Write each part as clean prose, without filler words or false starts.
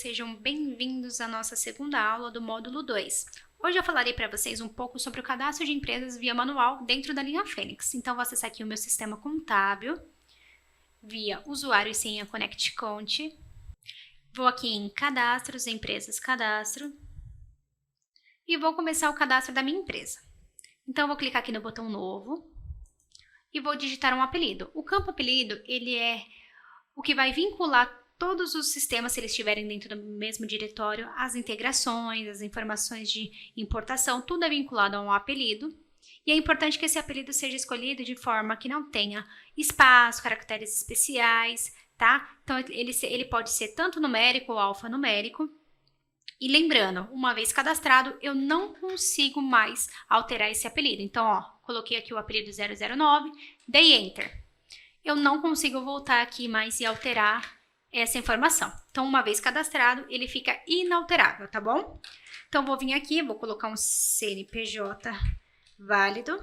sejam bem-vindos à nossa segunda aula do módulo 2. Hoje eu falarei para vocês um pouco sobre o cadastro de empresas via manual dentro da linha Fênix. Então, vou acessar aqui o meu sistema contábil, via usuário e senha Connect Conte. Vou aqui em Cadastros, Empresas, Cadastro. E vou começar o cadastro da minha empresa. Então, eu vou clicar aqui no botão Novo e vou digitar um apelido. O campo apelido, ele é o que vai vincular todos os sistemas, se eles estiverem dentro do mesmo diretório, as integrações, as informações de importação, tudo é vinculado a um apelido. E é importante que esse apelido seja escolhido de forma que não tenha espaço, caracteres especiais, tá? Então, ele pode ser tanto numérico ou alfanumérico. E lembrando, uma vez cadastrado, eu não consigo mais alterar esse apelido. Então, ó, coloquei aqui o apelido 009, dei Enter. Eu não consigo voltar aqui mais e alterar essa informação. Então, uma vez cadastrado, ele fica inalterável, tá bom? Então, vou vir aqui, vou colocar um CNPJ válido.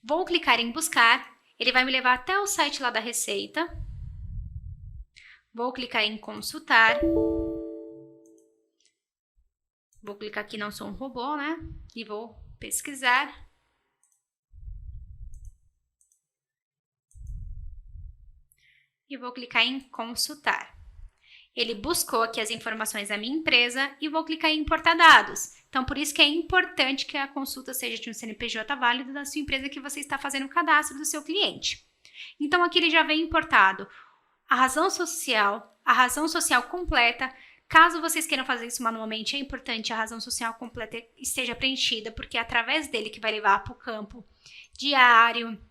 Vou clicar em buscar, ele vai me levar até o site lá da Receita. Vou clicar em consultar. Vou clicar aqui, não sou um robô, né? E vou pesquisar. E vou clicar em consultar. Ele buscou aqui as informações da minha empresa e vou clicar em importar dados. Então, por isso que é importante que a consulta seja de um CNPJ válido da sua empresa que você está fazendo o cadastro do seu cliente. Então, aqui ele já vem importado a razão social completa. Caso vocês queiram fazer isso manualmente, é importante a razão social completa esteja preenchida, porque é através dele que vai levar para o campo diário,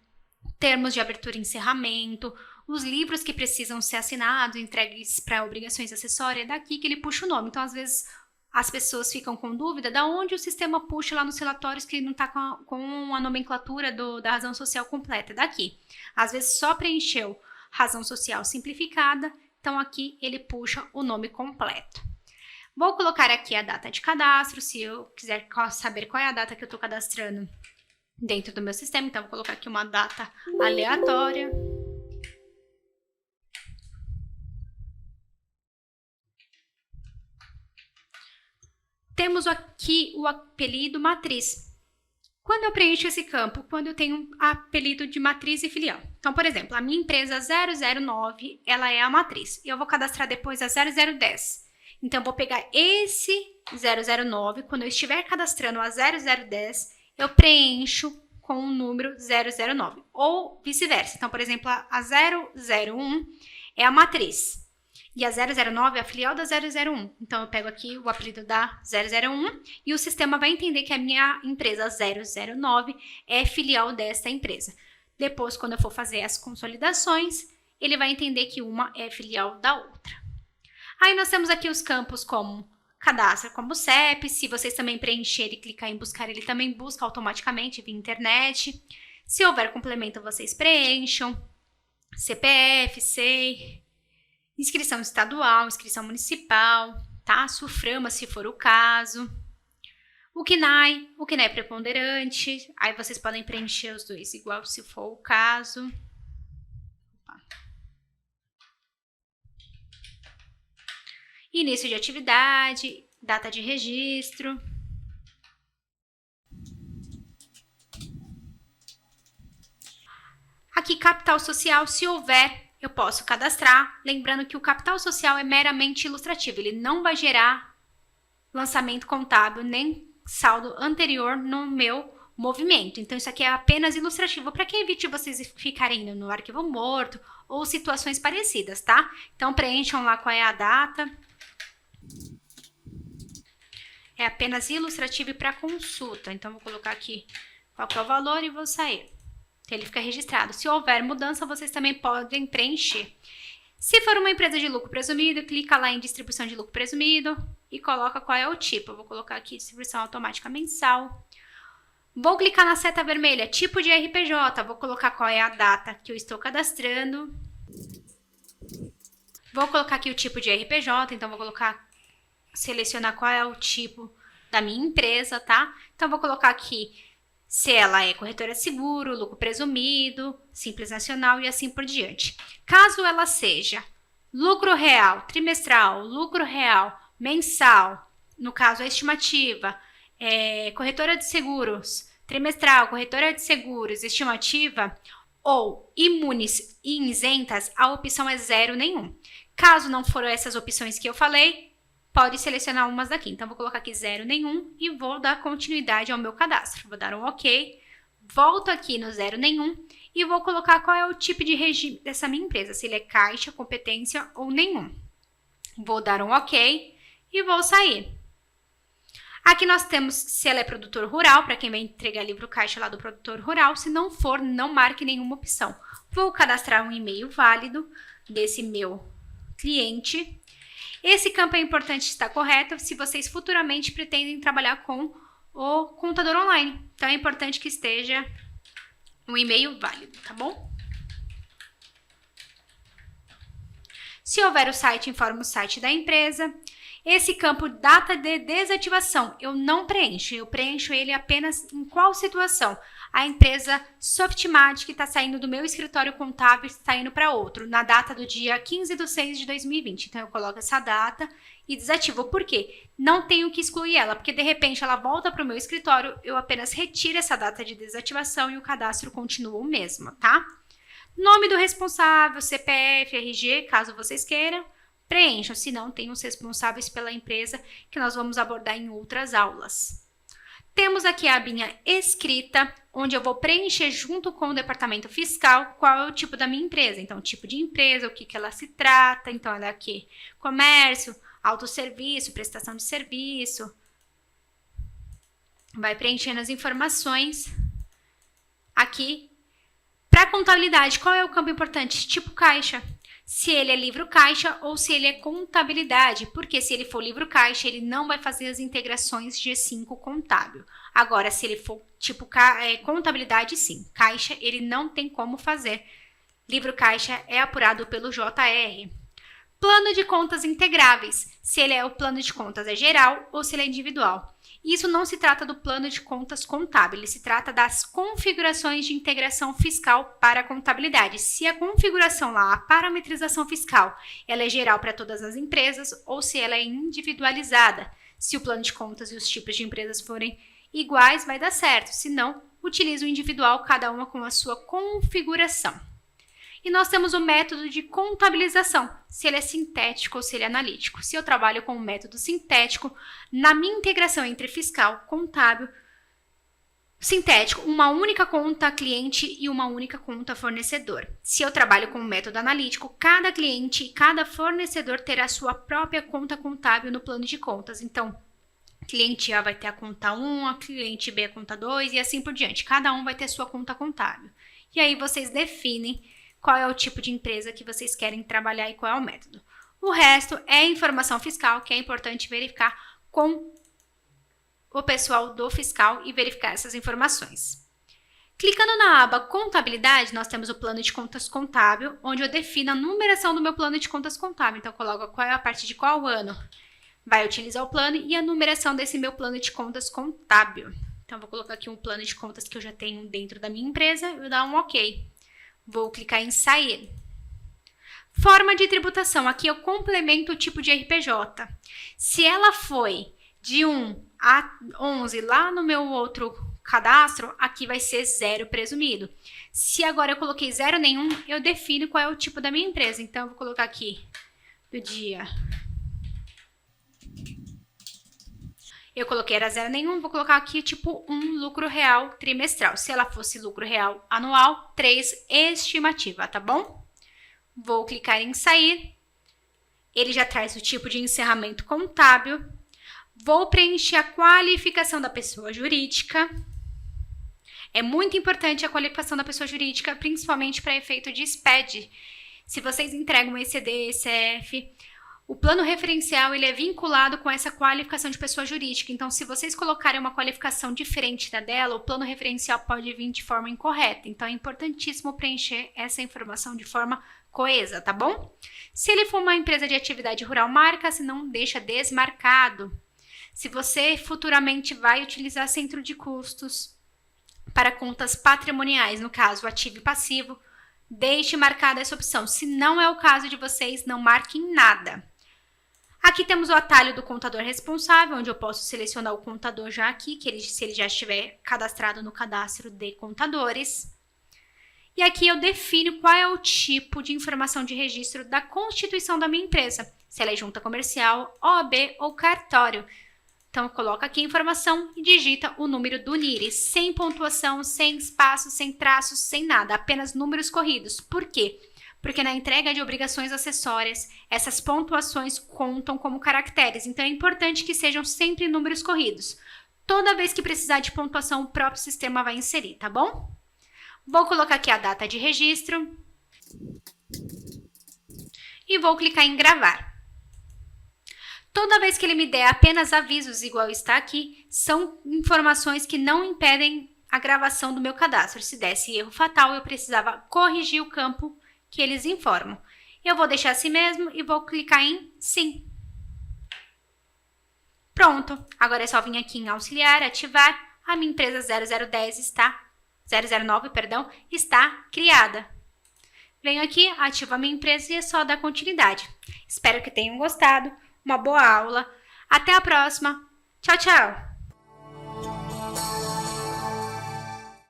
termos de abertura e encerramento, os livros que precisam ser assinados, entregues para obrigações acessórias, é daqui que ele puxa o nome. Então, às vezes, as pessoas ficam com dúvida de onde o sistema puxa lá nos relatórios que não está com a nomenclatura da razão social completa, é daqui. Às vezes, só preencheu razão social simplificada, então aqui ele puxa o nome completo. Vou colocar aqui a data de cadastro, se eu quiser saber qual é a data que eu estou cadastrando dentro do meu sistema, então vou colocar aqui uma data aleatória. Temos aqui o apelido matriz. Quando eu preencho esse campo? Quando eu tenho um apelido de matriz e filial. Então, por exemplo, a minha empresa 009, ela é a matriz. E eu vou cadastrar depois a 0010. Então, eu vou pegar esse 009, quando eu estiver cadastrando a 0010, eu preencho com o número 009. Ou vice-versa. Então, por exemplo, a 001 é a matriz. E a 009 é a filial da 001. Então, eu pego aqui o apelido da 001 e o sistema vai entender que a minha empresa 009 é filial desta empresa. Depois, quando eu for fazer as consolidações, ele vai entender que uma é filial da outra. Aí, nós temos aqui os campos como cadastro, como CEP. Se vocês também preencherem e clicar em buscar, ele também busca automaticamente via internet. Se houver complemento, vocês preencham. CPF, SEI... inscrição estadual, inscrição municipal, tá? SUFRAMA, se for o caso. O CNAE preponderante. Aí vocês podem preencher os dois igual se for o caso. Início de atividade, data de registro. Aqui, capital social, se houver, eu posso cadastrar, lembrando que o capital social é meramente ilustrativo, ele não vai gerar lançamento contábil nem saldo anterior no meu movimento. Então, isso aqui é apenas ilustrativo, para que evite vocês ficarem indo no arquivo morto ou situações parecidas, tá? Então, preencham lá qual é a data. É apenas ilustrativo e para consulta. Então, vou colocar aqui qual que é o valor e vou sair. Ele fica registrado. Se houver mudança, vocês também podem preencher. Se for uma empresa de lucro presumido, clica lá em distribuição de lucro presumido e coloca qual é o tipo. Eu vou colocar aqui distribuição automática mensal. Vou clicar na seta vermelha, tipo de RPJ. Vou colocar qual é a data que eu estou cadastrando. Vou colocar aqui o tipo de RPJ, então vou selecionar qual é o tipo da minha empresa, tá? Então, vou colocar aqui se ela é corretora de seguro, lucro presumido, simples nacional e assim por diante. Caso ela seja lucro real trimestral, lucro real mensal, no caso a estimativa, corretora de seguros trimestral, corretora de seguros, estimativa, ou imunes e isentas, a opção é zero nenhum. Caso não for essas opções que eu falei, pode selecionar umas daqui. Então, vou colocar aqui zero nenhum e vou dar continuidade ao meu cadastro. Vou dar um OK, volto aqui no zero nenhum e vou colocar qual é o tipo de regime dessa minha empresa, se ele é caixa, competência ou nenhum. Vou dar um OK e vou sair. Aqui nós temos se ela é produtor rural, para quem vai entregar livro caixa lá do produtor rural. Se não for, não marque nenhuma opção. Vou cadastrar um e-mail válido desse meu cliente. Esse campo é importante estar correto se vocês futuramente pretendem trabalhar com o contador online. Então, é importante que esteja um e-mail válido, tá bom? Se houver o site, informa o site da empresa. Esse campo data de desativação, eu não preencho, eu preencho ele apenas em qual situação? A empresa Softmatic está saindo do meu escritório contábil, está indo para outro, na data do dia 15/6/2020. Então, eu coloco essa data e desativo. Por quê? Não tenho que excluir ela, porque de repente ela volta para o meu escritório, eu apenas retiro essa data de desativação e o cadastro continua o mesmo, tá? Nome do responsável, CPF, RG, caso vocês queiram. Preencham, se não, tem os responsáveis pela empresa que nós vamos abordar em outras aulas. Temos aqui a abinha escrita, onde eu vou preencher junto com o departamento fiscal qual é o tipo da minha empresa. Então, tipo de empresa, o que ela se trata. Então, ela é aqui, comércio, autosserviço, prestação de serviço. Vai preenchendo as informações aqui. Para contabilidade, qual é o campo importante? Tipo caixa. Se ele é livro caixa ou se ele é contabilidade, porque se ele for livro caixa, ele não vai fazer as integrações G5 contábil. Agora, se ele for tipo contabilidade, sim. Caixa, ele não tem como fazer. Livro caixa é apurado pelo JR. Plano de contas integráveis, se ele é o plano de contas é geral ou se ele é individual. Isso não se trata do plano de contas contábil, ele se trata das configurações de integração fiscal para a contabilidade. Se a configuração lá, a parametrização fiscal, ela é geral para todas as empresas ou se ela é individualizada. Se o plano de contas e os tipos de empresas forem iguais, vai dar certo. Se não, utilize o individual, cada uma com a sua configuração. E nós temos o método de contabilização, se ele é sintético ou se ele é analítico. Se eu trabalho com o método sintético, na minha integração entre fiscal, contábil, sintético, uma única conta cliente e uma única conta fornecedor. Se eu trabalho com o método analítico, cada cliente e cada fornecedor terá sua própria conta contábil no plano de contas. Então, cliente A vai ter a conta 1, a cliente B a conta 2 e assim por diante. Cada um vai ter sua conta contábil. E aí vocês definem qual é o tipo de empresa que vocês querem trabalhar e qual é o método. O resto é informação fiscal, que é importante verificar com o pessoal do fiscal e verificar essas informações. Clicando na aba Contabilidade, nós temos o plano de contas contábil, onde eu defino a numeração do meu plano de contas contábil. Então, eu coloco qual é a partir de qual ano vai utilizar o plano e a numeração desse meu plano de contas contábil. Então, eu vou colocar aqui um plano de contas que eu já tenho dentro da minha empresa e vou dar um OK. Vou clicar em sair. Forma de tributação. Aqui eu complemento o tipo de RPJ. Se ela foi de 1 a 11 lá no meu outro cadastro, aqui vai ser 0 presumido. Se agora eu coloquei 0 nenhum, eu defino qual é o tipo da minha empresa. Então, eu vou colocar aqui do dia. Eu coloquei era 0 nenhum, vou colocar aqui tipo 1 lucro real trimestral. Se ela fosse lucro real anual, 3 estimativa, tá bom? Vou clicar em sair. Ele já traz o tipo de encerramento contábil. Vou preencher a qualificação da pessoa jurídica. É muito importante a qualificação da pessoa jurídica, principalmente para efeito de SPED. Se vocês entregam ECD, ECF, o plano referencial ele é vinculado com essa qualificação de pessoa jurídica. Então, se vocês colocarem uma qualificação diferente da dela, o plano referencial pode vir de forma incorreta. Então, é importantíssimo preencher essa informação de forma coesa, tá bom? Se ele for uma empresa de atividade rural, marca, se não, deixa desmarcado. Se você futuramente vai utilizar centro de custos para contas patrimoniais, no caso, ativo e passivo, deixe marcada essa opção. Se não é o caso de vocês, não marquem nada. Aqui temos o atalho do contador responsável, onde eu posso selecionar o contador já aqui, se ele já estiver cadastrado no cadastro de contadores. E aqui eu defino qual é o tipo de informação de registro da constituição da minha empresa, se ela é junta comercial, OAB ou cartório. Então, coloca aqui a informação e digita o número do NIRI, sem pontuação, sem espaço, sem traços, sem nada, apenas números corridos. Por quê? Porque na entrega de obrigações acessórias, essas pontuações contam como caracteres, então é importante que sejam sempre números corridos. Toda vez que precisar de pontuação, o próprio sistema vai inserir, tá bom? Vou colocar aqui a data de registro e vou clicar em gravar. Toda vez que ele me der apenas avisos, igual está aqui, são informações que não impedem a gravação do meu cadastro. Se desse erro fatal, eu precisava corrigir o campo que eles informam. Eu vou deixar assim mesmo e vou clicar em sim. Pronto, agora é só vir aqui em auxiliar, ativar, a minha empresa 009, está criada. Venho aqui, ativo a minha empresa e é só dar continuidade. Espero que tenham gostado, uma boa aula, até a próxima, tchau, tchau!